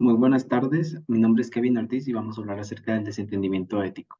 Muy buenas tardes, mi nombre es Kevin Ortiz y vamos a hablar acerca del desentendimiento ético.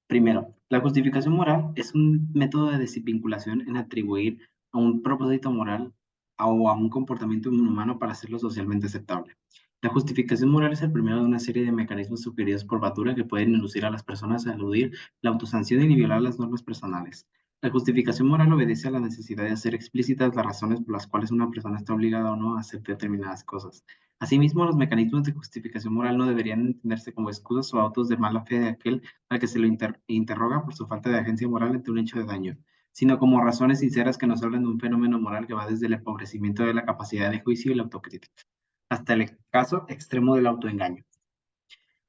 Primero, la justificación moral es un método de desvinculación en atribuir a un propósito moral o a un comportamiento humano para hacerlo socialmente aceptable. La justificación moral es el primero de una serie de mecanismos sugeridos por Bandura que pueden inducir a las personas a eludir la autosanción y violar las normas personales. La justificación moral obedece a la necesidad de hacer explícitas las razones por las cuales una persona está obligada o no a hacer determinadas cosas. Asimismo, los mecanismos de justificación moral no deberían entenderse como excusas o autos de mala fe de aquel al que se lo interroga por su falta de agencia moral ante un hecho de daño, sino como razones sinceras que nos hablan de un fenómeno moral que va desde el empobrecimiento de la capacidad de juicio y la autocrítica, hasta el caso extremo del autoengaño.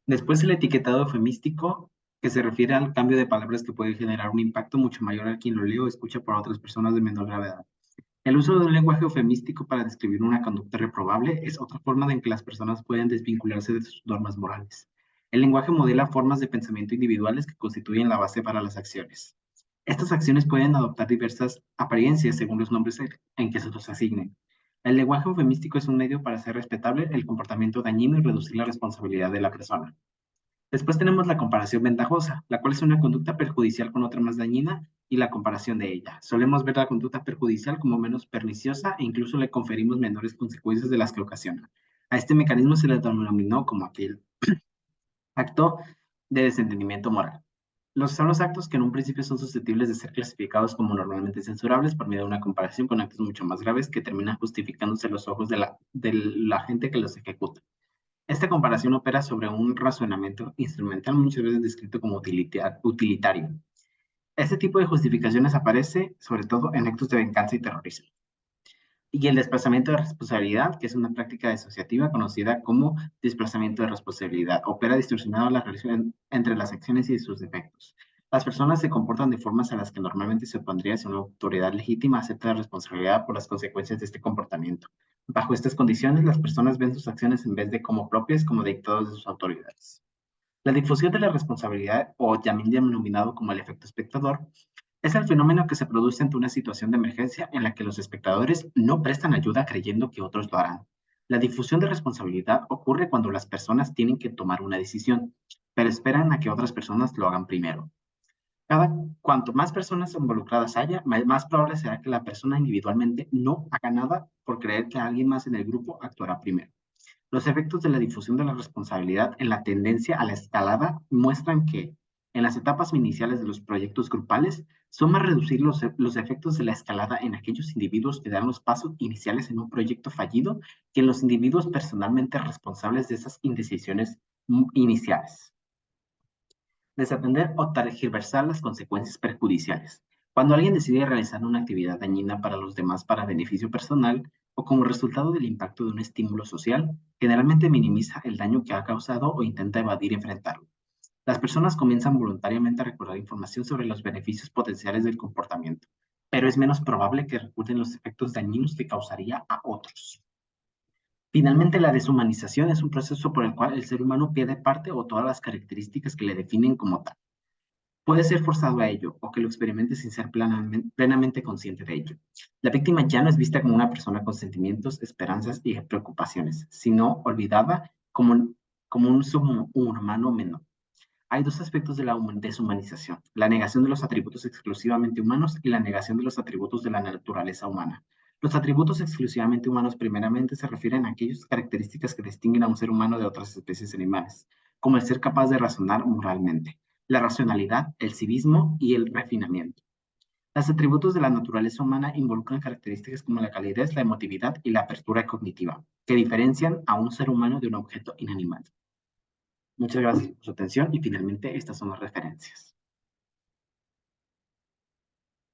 Después el etiquetado eufemístico, que se refiere al cambio de palabras que puede generar un impacto mucho mayor a quien lo lee o escucha por otras personas de menor gravedad. El uso de un lenguaje eufemístico para describir una conducta reprobable es otra forma en que las personas pueden desvincularse de sus normas morales. El lenguaje modela formas de pensamiento individuales que constituyen la base para las acciones. Estas acciones pueden adoptar diversas apariencias según los nombres en que se los asignen. El lenguaje eufemístico es un medio para hacer respetable el comportamiento dañino y reducir la responsabilidad de la persona. Después tenemos la comparación ventajosa, la cual es una conducta perjudicial con otra más dañina y la comparación de ella. Solemos ver la conducta perjudicial como menos perniciosa e incluso le conferimos menores consecuencias de las que ocasiona. A este mecanismo se le denominó como aquel acto de desentendimiento moral. Son los actos que en un principio son susceptibles de ser clasificados como normalmente censurables por medio de una comparación con actos mucho más graves que terminan justificándose a los ojos de la gente que los ejecuta. Esta comparación opera sobre un razonamiento instrumental muchas veces descrito como utilitario. Este tipo de justificaciones aparece sobre todo en actos de venganza y terrorismo. Y el desplazamiento de responsabilidad, que es una práctica disociativa conocida como desplazamiento de responsabilidad, opera distorsionando la relación entre las acciones y sus efectos. Las personas se comportan de formas a las que normalmente se opondría si una autoridad legítima acepta la responsabilidad por las consecuencias de este comportamiento. Bajo estas condiciones, las personas ven sus acciones en vez de como propias, como dictados de sus autoridades. La difusión de la responsabilidad, o también denominado como el efecto espectador, es el fenómeno que se produce ante una situación de emergencia en la que los espectadores no prestan ayuda creyendo que otros lo harán. La difusión de responsabilidad ocurre cuando las personas tienen que tomar una decisión, pero esperan a que otras personas lo hagan primero. Cuanto más personas involucradas haya, más probable será que la persona individualmente no haga nada por creer que alguien más en el grupo actuará primero. Los efectos de la difusión de la responsabilidad en la tendencia a la escalada muestran que, en las etapas iniciales de los proyectos grupales, son más reducir los efectos de la escalada en aquellos individuos que dan los pasos iniciales en un proyecto fallido que en los individuos personalmente responsables de esas indecisiones iniciales. Desatender o tergiversar las consecuencias perjudiciales. Cuando alguien decide realizar una actividad dañina para los demás para beneficio personal o como resultado del impacto de un estímulo social, generalmente minimiza el daño que ha causado o intenta evadir enfrentarlo. Las personas comienzan voluntariamente a recordar información sobre los beneficios potenciales del comportamiento, pero es menos probable que recuerden los efectos dañinos que causaría a otros. Finalmente, la deshumanización es un proceso por el cual el ser humano pierde parte o todas las características que le definen como tal. Puede ser forzado a ello o que lo experimente sin ser plenamente consciente de ello. La víctima ya no es vista como una persona con sentimientos, esperanzas y preocupaciones, sino olvidada como un subhumano menor. Hay dos aspectos de la deshumanización: la negación de los atributos exclusivamente humanos y la negación de los atributos de la naturaleza humana. Los atributos exclusivamente humanos primeramente se refieren a aquellas características que distinguen a un ser humano de otras especies animales, como el ser capaz de razonar moralmente, la racionalidad, el civismo y el refinamiento. Los atributos de la naturaleza humana involucran características como la calidez, la emotividad y la apertura cognitiva, que diferencian a un ser humano de un objeto inanimado. Muchas gracias por su atención y finalmente estas son las referencias.